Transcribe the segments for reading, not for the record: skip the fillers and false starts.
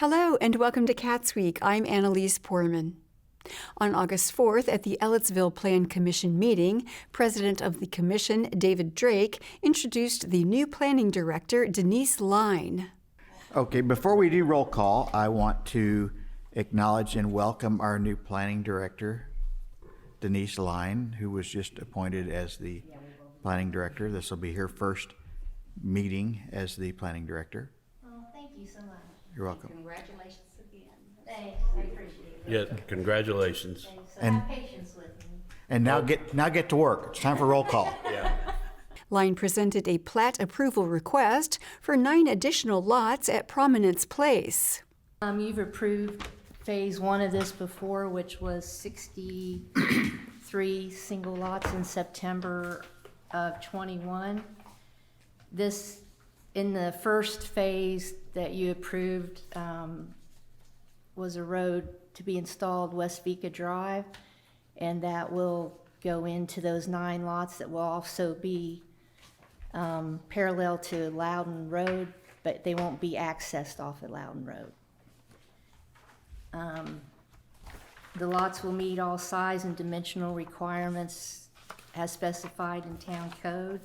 Hello and welcome to CATSweek. I'm Annalise Poorman. On August 4th at the Ellettsville Plan Commission meeting, President of the Commission, David Drake, introduced the new Planning Director, Denise Line. Okay, before we do roll call, I want to acknowledge and welcome our new Planning Director, Denise Line, who was just appointed as the Planning Director. This will be her first meeting as the Planning Director. Oh, thank you so much. You're welcome. Congratulations again. Thanks, I appreciate it. Yeah, congratulations. Thanks. So And- have patience with me. And now get to work. It's time for roll call. Line presented a plat approval request for 9 additional lots at Prominence Place. You've approved phase 1 of this before, which was 63 single lots in September of 21. This, in the first phase that you approved, was a road to be installed West Vica Drive, and that will go into those 9 lots that will also be parallel to Loudon Road, but they won't be accessed off of Loudon Road. The lots will meet all size and dimensional requirements as specified in town code.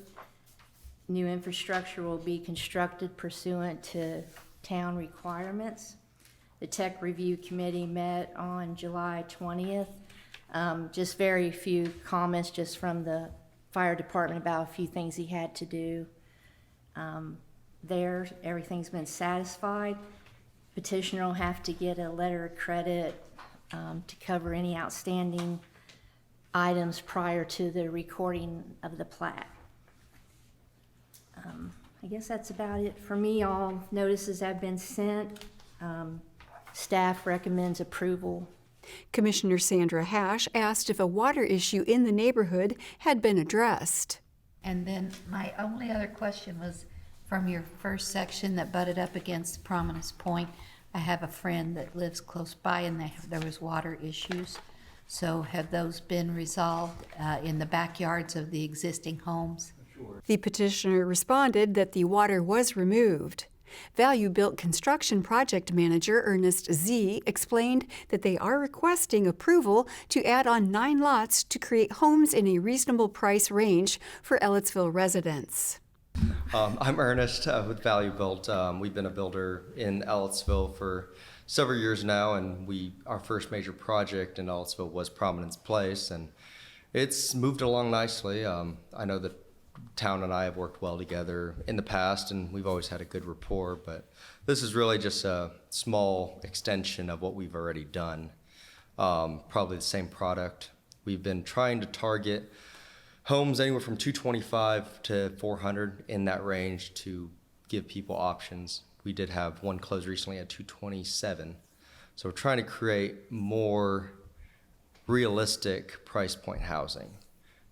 New infrastructure will be constructed pursuant to town requirements. The Tech Review Committee met on July 20th. Just very few comments just from the fire department about a few things he had to do. There, everything's been satisfied. Petitioner will have to get a letter of credit to cover any outstanding items prior to the recording of the plat. I guess that's about it for me. All notices have been sent. Staff recommends approval. Commissioner Sandra Hash asked if a water issue in the neighborhood had been addressed. And then my only other question was from your first section that butted up against Prominence Point. I have a friend that lives close by and there was water issues. So have those been resolved in the backyards of the existing homes? The petitioner responded that the water was removed. Value Built Construction Project Manager Ernest Z. explained that they are requesting approval to add on 9 lots to create homes in a reasonable price range for Ellettsville residents. I'm Ernest with Value Built. We've been a builder in Ellettsville for several years now, and our first major project in Ellettsville was Prominence Place, and it's moved along nicely. I know that town and I have worked well together in the past, and we've always had a good rapport, but this is really just a small extension of what we've already done. Probably the same product. We've been trying to target homes anywhere from 225 to 400 in that range to give people options. We did have one close recently at 227. So we're trying to create more realistic price point housing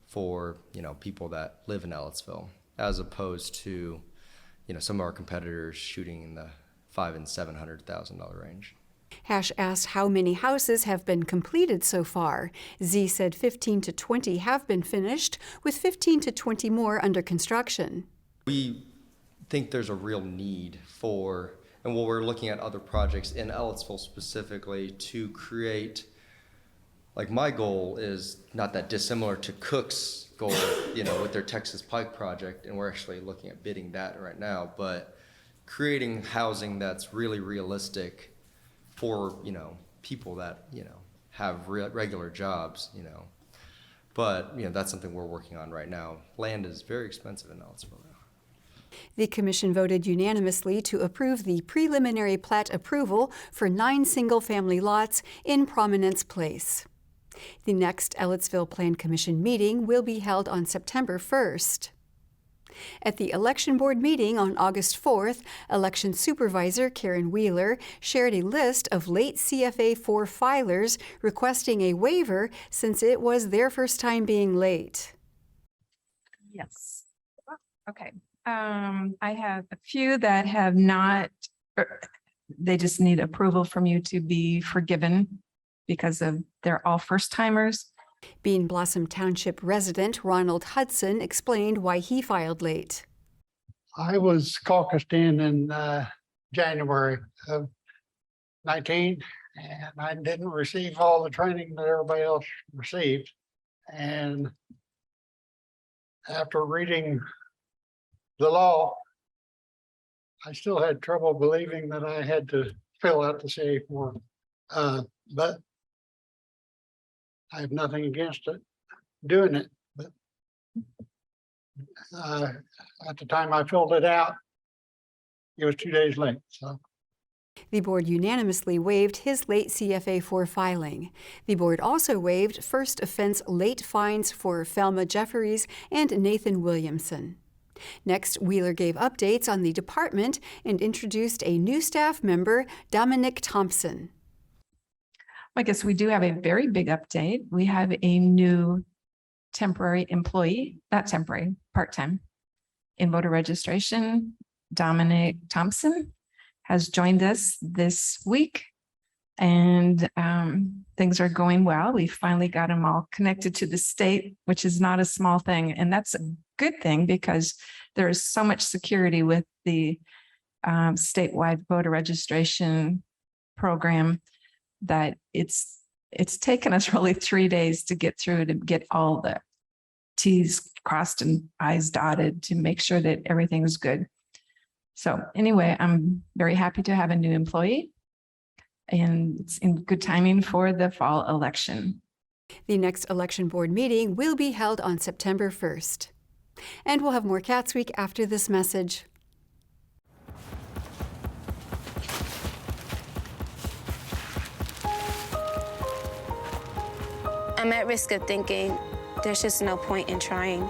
for people that live in Ellettsville, as opposed to some of our competitors shooting in the $500,000 and $700,000 range. Hash asked how many houses have been completed so far. Z said 15 to 20 have been finished, with 15 to 20 more under construction. We think there's a real need for, and we're looking at other projects in Ellettsville specifically to create, like my goal is not that dissimilar to Cook's goal, with their Texas Pike project, and we're actually looking at bidding that right now, but creating housing that's really realistic for, people that, have regular jobs, but, that's something we're working on right now. Land is very expensive in Ellettsville now. The commission voted unanimously to approve the preliminary plat approval for 9 single-family lots in Prominence Place. The next Ellettsville Plan Commission meeting will be held on September 1st. At the Election Board meeting on August 4th, Election Supervisor Karen Wheeler shared a list of late CFA 4 filers requesting a waiver since it was their first time being late. Yes. Okay. I have a few that have not, they just need approval from you to be forgiven because they're all first timers. Bean Blossom Township resident Ronald Hudson explained why he filed late. I was caucused in January of 19, and I didn't receive all the training that everybody else received. And after reading the law, I still had trouble believing that I had to fill out the CA form. But I have nothing against it, doing it. But at the time I filled it out, it was 2 days late. So The board unanimously waived his late CFA 4 filing. The board also waived first offense late fines for Thelma Jefferies and Nathan Williamson. Next, Wheeler gave updates on the department and introduced a new staff member, Dominic Thompson. I guess we do have a very big update. We have a new temporary employee, not temporary, part-time, in voter registration. Dominic Thompson has joined us this week, and things are going well. We finally got him all connected to the state, which is not a small thing. And that's a good thing because there is so much security with the statewide voter registration program that it's taken us really 3 days to get through to get all the T's crossed and I's dotted to make sure that everything is good. So anyway, I'm very happy to have a new employee, and it's in good timing for the fall election. The next election board meeting will be held on September 1st. And we'll have more CATSweek after this message. I'm at risk of thinking there's just no point in trying.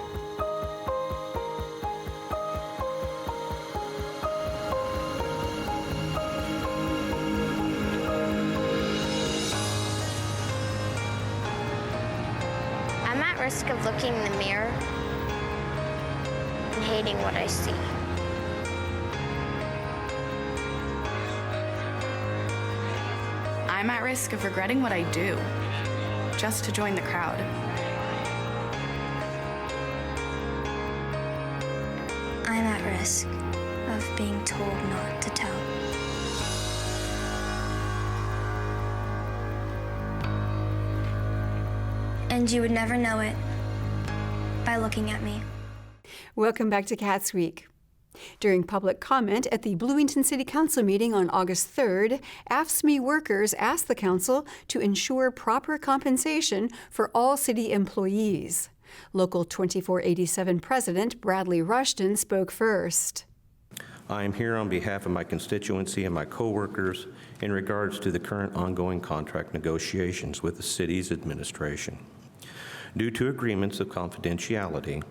I'm at risk of looking in the mirror and hating what I see. I'm at risk of regretting what I do, just to join the crowd. I'm at risk of being told not to tell. And you would never know it by looking at me. Welcome back to CATSweek. During public comment at the Bloomington City Council meeting on August 3rd, AFSCME workers asked the council to ensure proper compensation for all city employees. Local 2487 President Bradley Rushton spoke first. I am here on behalf of my constituency and my coworkers in regards to the current ongoing contract negotiations with the city's administration. Due to agreements of confidentiality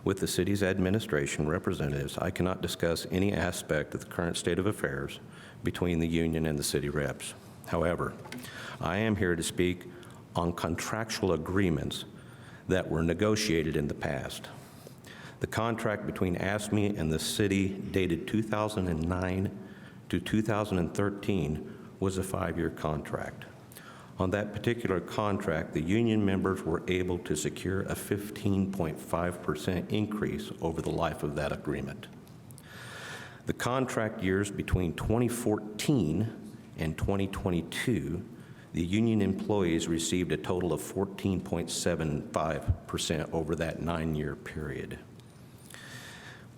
with the city's administration representatives, I cannot discuss any aspect of the current state of affairs between the union and the city reps. However, I am here to speak on contractual agreements that were negotiated in the past. The contract between AFSCME and the city dated 2009 to 2013 was a 5-year contract. On that particular contract, the union members were able to secure a 15.5% increase over the life of that agreement. The contract years between 2014 and 2022, the union employees received a total of 14.75% over that 9-year period.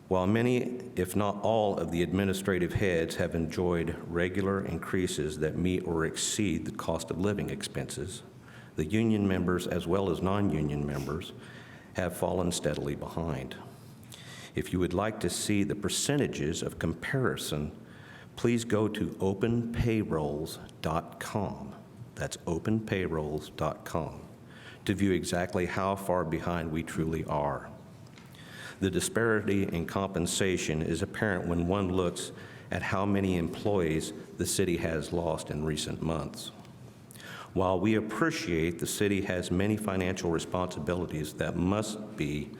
While many, if not all, of the administrative heads have enjoyed regular increases that meet or exceed the cost of living expenses, the union members as well as non-union members have fallen steadily behind. If you would like to see the percentages of comparison, please go to openpayrolls.com. That's openpayrolls.com to view exactly how far behind we truly are. The disparity in compensation is apparent when one looks at how many employees the city has lost in recent months. While we appreciate the city has many financial responsibilities that must be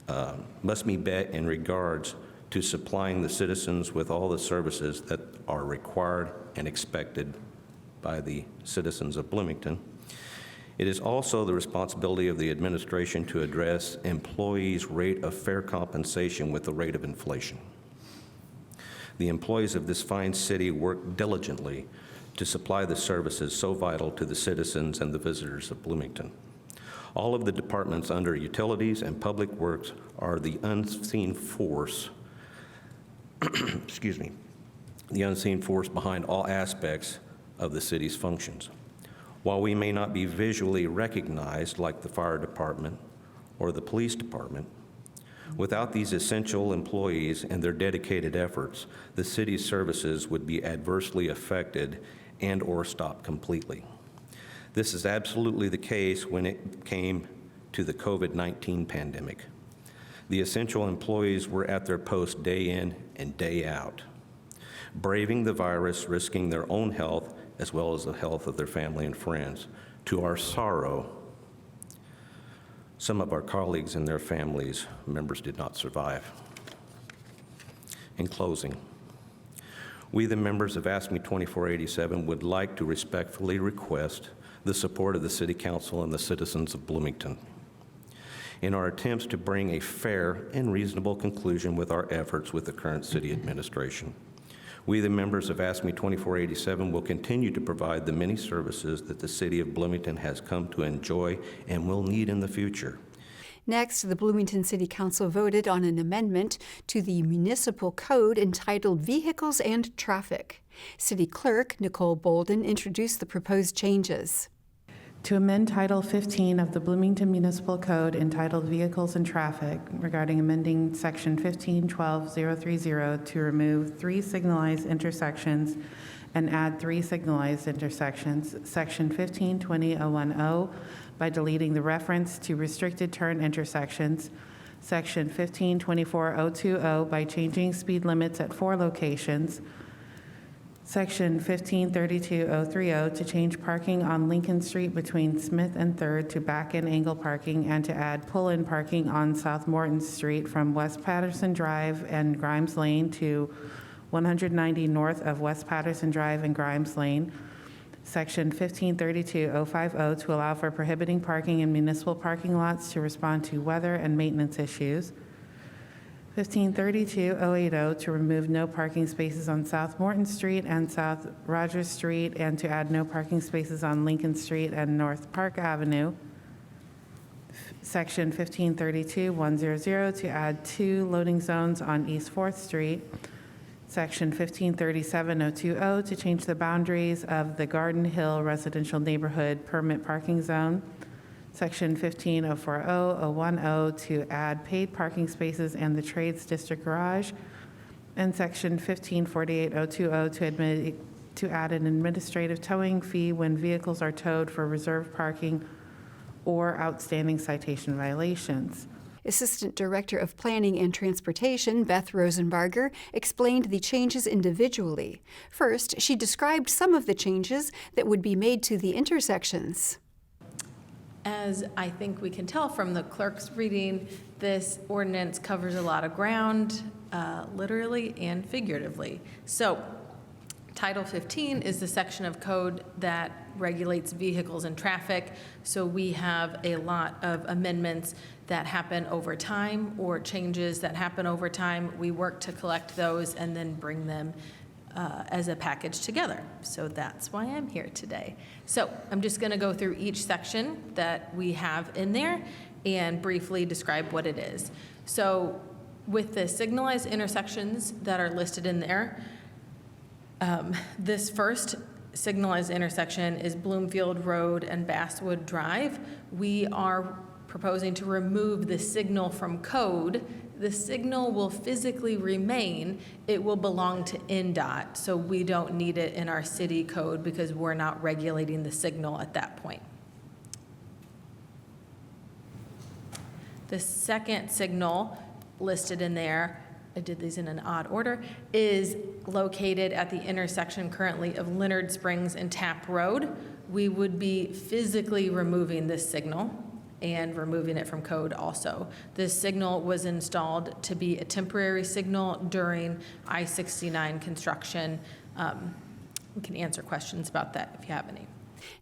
met in regards to supplying the citizens with all the services that are required and expected by the citizens of Bloomington, it is also the responsibility of the administration to address employees' rate of fair compensation with the rate of inflation. The employees of this fine city work diligently to supply the services so vital to the citizens and the visitors of Bloomington. All of the departments under Utilities and Public Works are the unseen force, excuse me, the unseen force behind all aspects of the city's functions. While we may not be visually recognized like the fire department or the police department, without these essential employees and their dedicated efforts, the city's services would be adversely affected and/or stopped completely. This is absolutely the case when it came to the COVID-19 pandemic. The essential employees were at their post day in and day out, braving the virus, risking their own health as well as the health of their family and friends. To our sorrow, some of our colleagues and their families members did not survive. In closing, we, the members of ASME 2487, would like to respectfully request the support of the City Council and the citizens of Bloomington in our attempts to bring a fair and reasonable conclusion with our efforts with the current city administration. We, the members of ASME 2487, will continue to provide the many services that the City of Bloomington has come to enjoy and will need in the future. Next, the Bloomington City Council voted on an amendment to the municipal code entitled Vehicles and Traffic. City Clerk Nicole Bolden introduced the proposed changes. To amend Title 15 of the Bloomington Municipal Code entitled Vehicles and Traffic regarding amending Section 1512.030 to remove 3 signalized intersections and add 3 signalized intersections, Section 1520.010 by deleting the reference to restricted turn intersections, Section 1524.020 by changing speed limits at 4 locations, Section 1532.030 to change parking on Lincoln Street between Smith and 3rd to back-in angle parking and to add pull-in parking on South Morton Street from West Patterson Drive and Grimes Lane to 190 north of West Patterson Drive and Grimes Lane. Section 1532.050 to allow for prohibiting parking in municipal parking lots to respond to weather and maintenance issues. 1532.080 to remove no parking spaces on South Morton Street and South Rogers Street and to add no parking spaces on Lincoln Street and North Park Avenue. Section 1532.100 to add 2 loading zones on East 4th Street. Section 1537.020 to change the boundaries of the Garden Hill Residential Neighborhood Permit Parking Zone. Section 1504.010 to add paid parking spaces and the Trades District Garage, and Section 1548.020 to add an administrative towing fee when vehicles are towed for reserved parking or outstanding citation violations. Assistant Director of Planning and Transportation, Beth Rosenbarger, explained the changes individually. First, she described some of the changes that would be made to the intersections. As I think we can tell from the clerk's reading, this ordinance covers a lot of ground, literally and figuratively. So, Title 15 is the section of code that regulates vehicles and traffic. So we have a lot of amendments that happen over time or changes that happen over time. We work to collect those and then bring them as a package together. So that's why I'm here today. So I'm just going to go through each section that we have in there and briefly describe what it is. So with the signalized intersections that are listed in there, this first signalized intersection is Bloomfield Road and Basswood Drive. We are proposing to remove the signal from code. The signal will physically remain. It will belong to NDOT, so we don't need it in our city code because we're not regulating the signal at that point. The second signal listed in there, I did these in an odd order, is located at the intersection currently of Leonard Springs and Tapp Road. We would be physically removing this signal and removing it from code also. This signal was installed to be a temporary signal during I-69 construction. We can answer questions about that if you have any.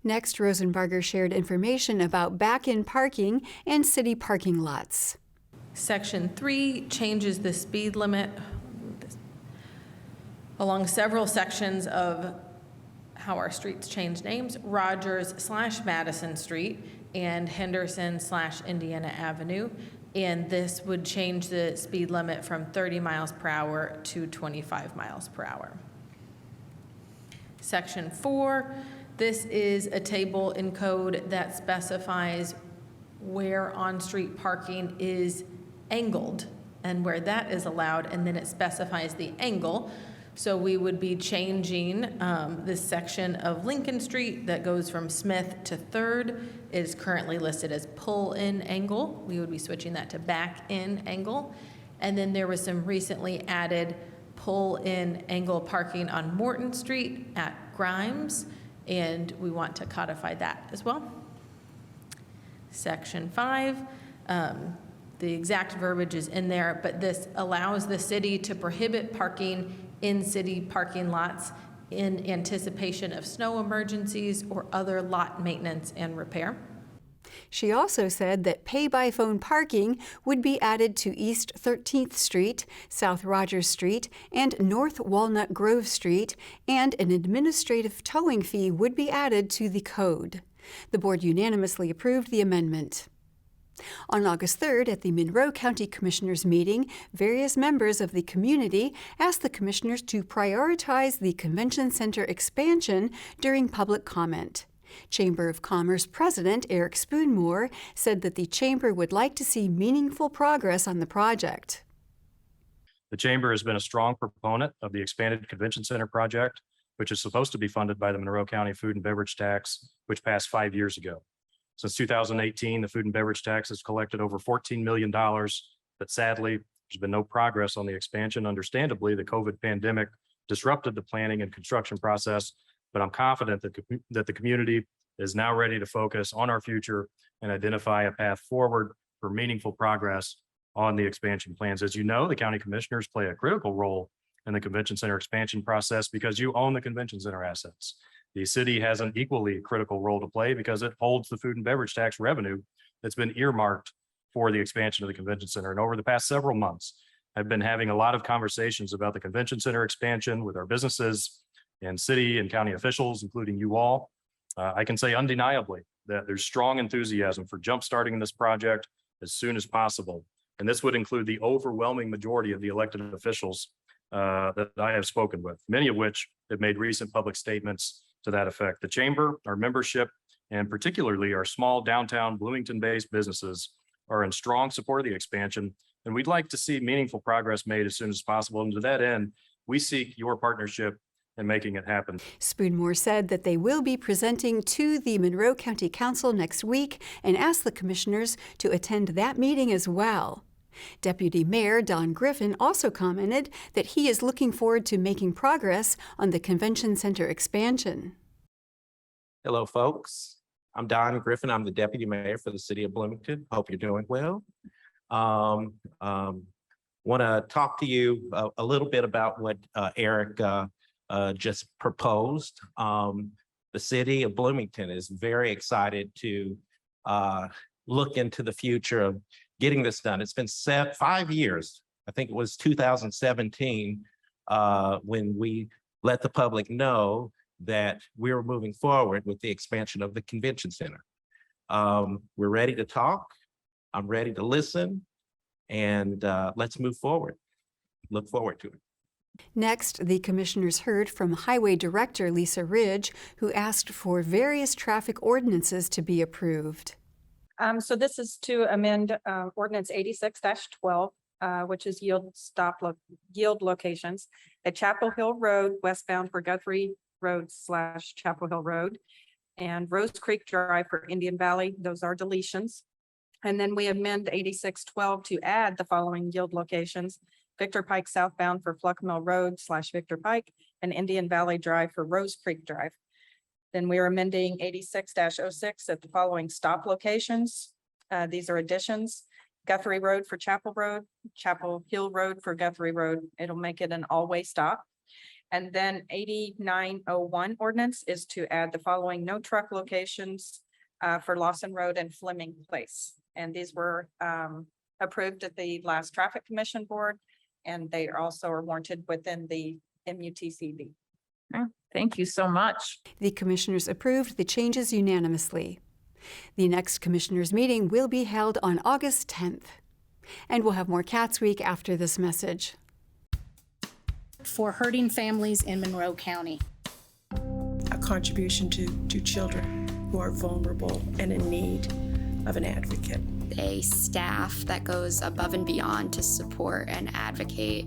Next, Rosenbarger shared information about back-in parking and city parking lots. Section 3 changes the speed limit along several sections of how our streets change names, Rogers/Madison Street and Henderson/Indiana Avenue. And this would change the speed limit from 30 miles per hour to 25 miles per hour. Section 4, this is a table in code that specifies where on-street parking is angled and where that is allowed, and then it specifies the angle. So we would be changing this section of Lincoln Street that goes from Smith to 3rd. It is currently listed as pull-in angle. We would be switching that to back-in angle. And then there was some recently added pull-in angle parking on Morton Street at Grimes, and we want to codify that as well. Section 5, the exact verbiage is in there, but this allows the city to prohibit parking in city parking lots in anticipation of snow emergencies or other lot maintenance and repair. She also said that pay-by-phone parking would be added to East 13th Street, South Rogers Street, and North Walnut Grove Street, and an administrative towing fee would be added to the code. The board unanimously approved the amendment. On August 3rd, at the Monroe County Commissioners meeting, various members of the community asked the commissioners to prioritize the convention center expansion during public comment. Chamber of Commerce President Eric Spoonmore said that the chamber would like to see meaningful progress on the project. The chamber has been a strong proponent of the expanded convention center project, which is supposed to be funded by the Monroe County Food and Beverage Tax, which passed 5 years ago. Since 2018, the food and beverage tax has collected over $14 million, but sadly, there's been no progress on the expansion. Understandably, the COVID pandemic disrupted the planning and construction process, but I'm confident that the community is now ready to focus on our future and identify a path forward for meaningful progress on the expansion plans. As you know, the county commissioners play a critical role in the convention center expansion process because you own the convention center assets. The city has an equally critical role to play because it holds the food and beverage tax revenue that's been earmarked for the expansion of the convention center. And over the past several months, I've been having a lot of conversations about the convention center expansion with our businesses and city and county officials, including you all. I can say undeniably that there's strong enthusiasm for jumpstarting this project as soon as possible. And this would include the overwhelming majority of the elected officials that I have spoken with, many of which have made recent public statements to that effect. The chamber, our membership, and particularly our small downtown Bloomington-based businesses are in strong support of the expansion, and we'd like to see meaningful progress made as soon as possible. And to that end, we seek your partnership in making it happen. Spoonmore said that they will be presenting to the Monroe County Council next week and asked the commissioners to attend that meeting as well. Deputy Mayor Don Griffin also commented that he is looking forward to making progress on the convention center expansion. Hello, folks. I'm Don Griffin. I'm the Deputy Mayor for the City of Bloomington. Hope you're doing well. Want to talk to you a little bit about what Eric just proposed. The City of Bloomington is very excited to look into the future of getting this done. It's been 5 years. I think it was 2017 when we let the public know that we were moving forward with the expansion of the convention center. We're ready to talk. I'm ready to listen, and let's move forward. Look forward to it. Next, the commissioners heard from Highway Director Lisa Ridge, who asked for various traffic ordinances to be approved. So this is to amend ordinance 86-12, which is yield locations at Chapel Hill Road westbound for Guthrie Road / Chapel Hill Road, and Rose Creek Drive for Indian Valley. Those are deletions. And then we amend 86-12 to add the following yield locations: Victor Pike southbound for Fluck Mill Road / Victor Pike, and Indian Valley Drive for Rose Creek Drive. Then we are amending 86-06 at the following stop locations. These are additions: Guthrie Road for Chapel Road, Chapel Hill Road for Guthrie Road. It'll make it an all-way stop. And then 8901 ordinance is to add the following no truck locations for Lawson Road and Fleming Place. And these were approved at the last Traffic Commission Board, and they also are warranted within the MUTCD. Thank you so much. The commissioners approved the changes unanimously. The next commissioners' meeting will be held on August 10th. And we'll have more Cats Week after this message. For hurting families in Monroe County. A contribution to children who are vulnerable and in need of an advocate. A staff that goes above and beyond to support and advocate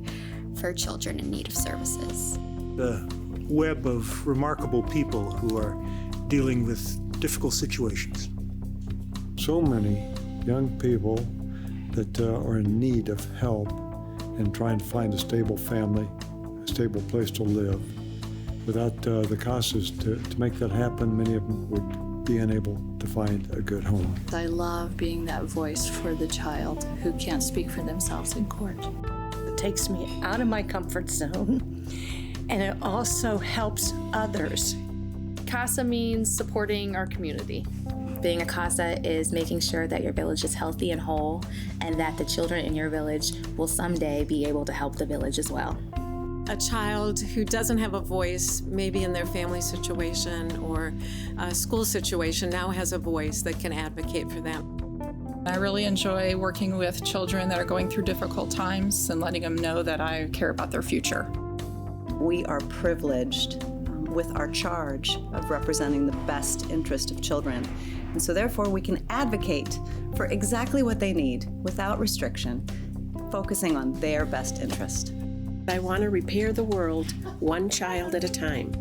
for children in need of services. The web of remarkable people who are dealing with difficult situations. So many young people that are in need of help and trying to find a stable family, a stable place to live. Without the CASAs to make that happen, many of them would be unable to find a good home. I love being that voice for the child who can't speak for themselves in court. It takes me out of my comfort zone, and it also helps others. CASA means supporting our community. Being a CASA is making sure that your village is healthy and whole, and that the children in your village will someday be able to help the village as well. A child who doesn't have a voice, maybe in their family situation or a school situation, now has a voice that can advocate for them. I really enjoy working with children that are going through difficult times and letting them know that I care about their future. We are privileged with our charge of representing the best interest of children. And so therefore we can advocate for exactly what they need without restriction, focusing on their best interest. I want to repair the world one child at a time.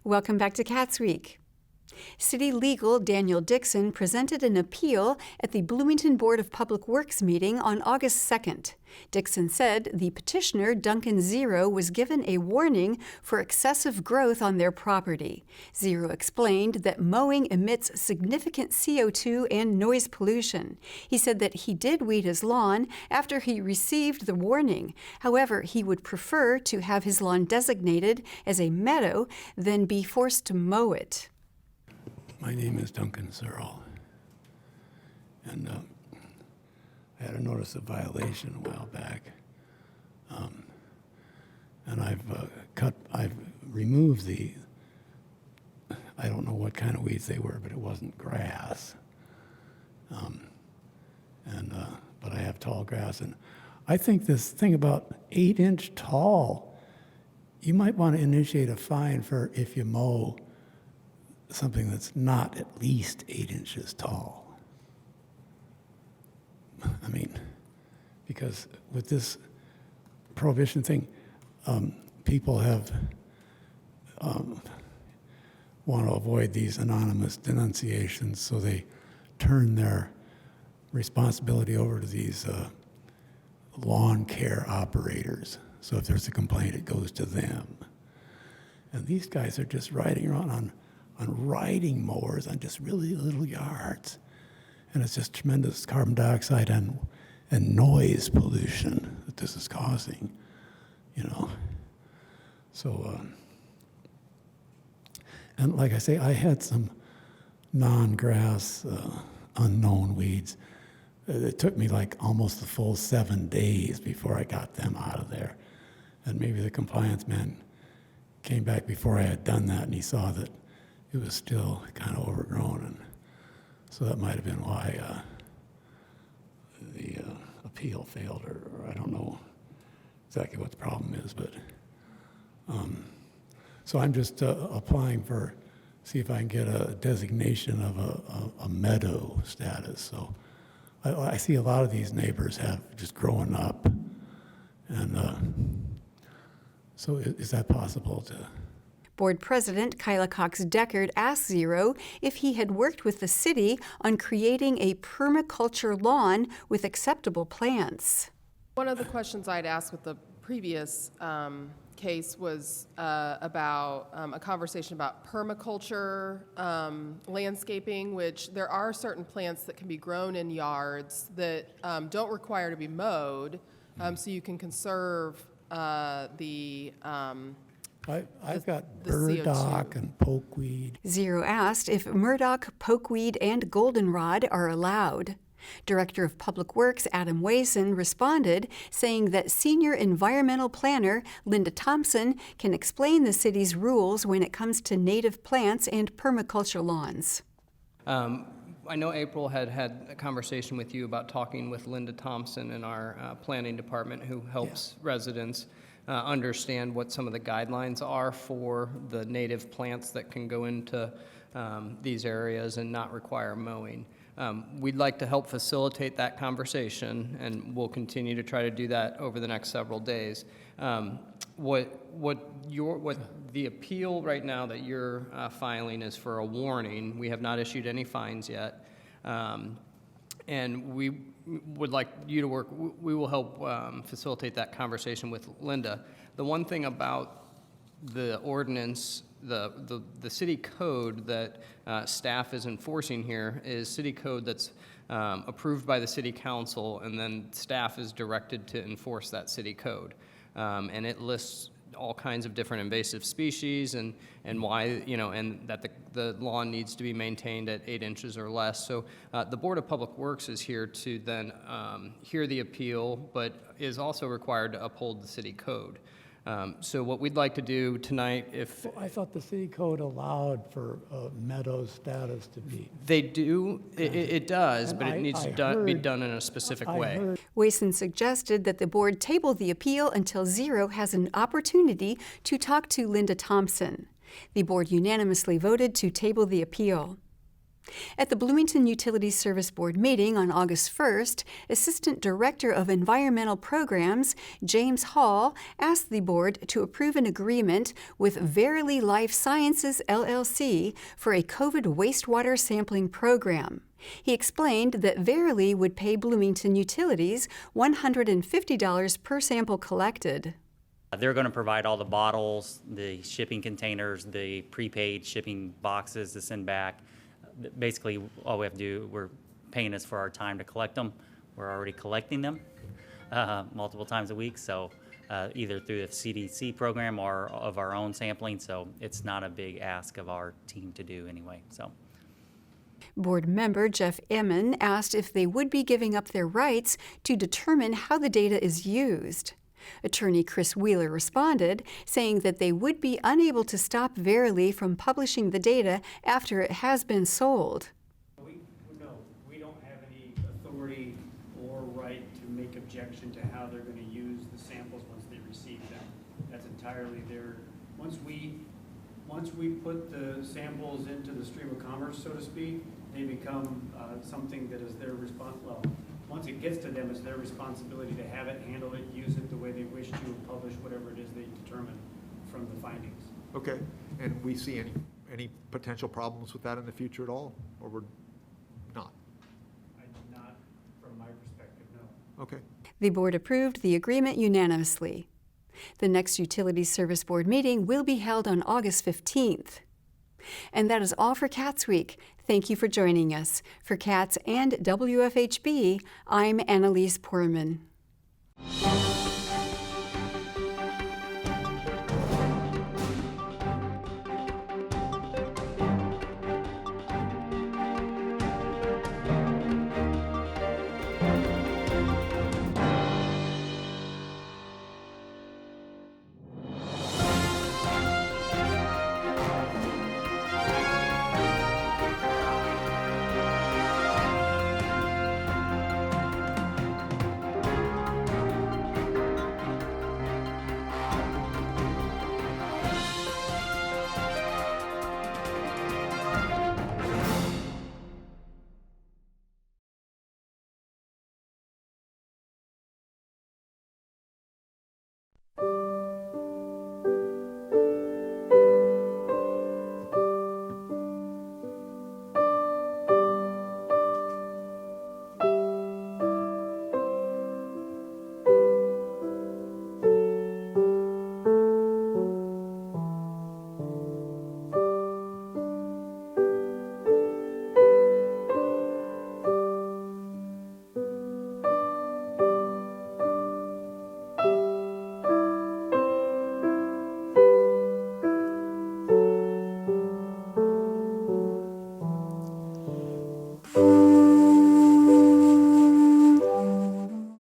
Welcome back to Cats Week. City Legal Daniel Dixon presented an appeal at the Bloomington Board of Public Works meeting on August 2nd. Dixon said the petitioner, Duncan Zero, was given a warning for excessive growth on their property. Zero explained that mowing emits significant CO2 and noise pollution. He said that he did weed his lawn after he received the warning. However, he would prefer to have his lawn designated as a meadow than be forced to mow it. My name is Duncan Searle, and I had a notice of violation a while back, and I've removed the, I don't know what kind of weeds they were, but it wasn't grass, but I have tall grass, and I think this thing about 8-inch tall, you might want to initiate a fine for if you mow something that's not at least 8 inches tall. I mean, because with this prohibition thing, people have want to avoid these anonymous denunciations, so they turn their responsibility over to these lawn care operators. So if there's a complaint, it goes to them. And these guys are just riding around on riding mowers on just really little yards. And it's just tremendous carbon dioxide and noise pollution that this is causing, you know. So, and like I say, I had some non-grass, unknown weeds. It took me like almost a full 7 days before I got them out of there. And maybe the compliance man came back before I had done that, and he saw that it was still kind of overgrown, and so that might have been why the appeal failed, or I don't know exactly what the problem is, but so I'm just applying for, see if I can get a designation of a meadow status. So I see a lot of these neighbors have just growing up, and so is that possible to? Board President Kyla Cox-Deckard asked Zero if he had worked with the city on creating a permaculture lawn with acceptable plants. One of the questions I'd asked with the previous case was about a conversation about permaculture landscaping, which there are certain plants that can be grown in yards that don't require to be mowed, so you can conserve the I've got burdock and pokeweed. Zero asked if Murdoch, pokeweed, and goldenrod are allowed. Director of Public Works Adam Wason responded, saying that Senior Environmental Planner Linda Thompson can explain the city's rules when it comes to native plants and permaculture lawns. I know April had a conversation with you about talking with Linda Thompson in our planning department, who helps residents understand what some of the guidelines are for the native plants that can go into these areas and not require mowing. We'd like to help facilitate that conversation, and we'll continue to try to do that over the next several days. What the appeal right now that you're filing is for a warning. We have not issued any fines yet, and we would like you to work. We will help facilitate that conversation with Linda. The one thing about the ordinance, the city code that staff is enforcing here is city code that's approved by the city council, and then staff is directed to enforce that city code. And it lists all kinds of different invasive species and why, and that the lawn needs to be maintained at 8 inches or less. So the Board of Public Works is here to then hear the appeal, but is also required to uphold the city code. So what we'd like to do tonight, I thought the city code allowed for meadow status to be. They do, it does, but it needs to be done in a specific way. Wason suggested that the board table the appeal until Zero has an opportunity to talk to Linda Thompson. The board unanimously voted to table the appeal. At the Bloomington Utilities Service Board meeting on August 1st, Assistant Director of Environmental Programs James Hall asked the board to approve an agreement with Verily Life Sciences, LLC for a COVID wastewater sampling program. He explained that Verily would pay Bloomington Utilities $150 per sample collected. They're going to provide all the bottles, the shipping containers, the prepaid shipping boxes to send back. Basically, all we have to do, we're paying us for our time to collect them. We're already collecting them multiple times a week, so either through the CDC program or of our own sampling, so it's not a big ask of our team to do anyway. So. Board member Jeff Emmon asked if they would be giving up their rights to determine how the data is used. Attorney Chris Wheeler responded, saying that they would be unable to stop Verily from publishing the data after it has been sold. We don't have any authority or right to make objection to how they're going to use the samples once they receive them. That's entirely their. Once we put the samples into the stream of commerce, so to speak, they become something that is their response. Well, once it gets to them, it's their responsibility to have it, handle it, use it the way they wish to, and publish whatever it is they determine from the findings. Okay, and we see any potential problems with that in the future at all, or we're not? Not from my perspective, no. Okay. The board approved the agreement unanimously. The next Utilities Service Board meeting will be held on August 15th. And that is all for CATSweek. Thank you for joining us. For CATS and WFHB, I'm Annalise Poorman.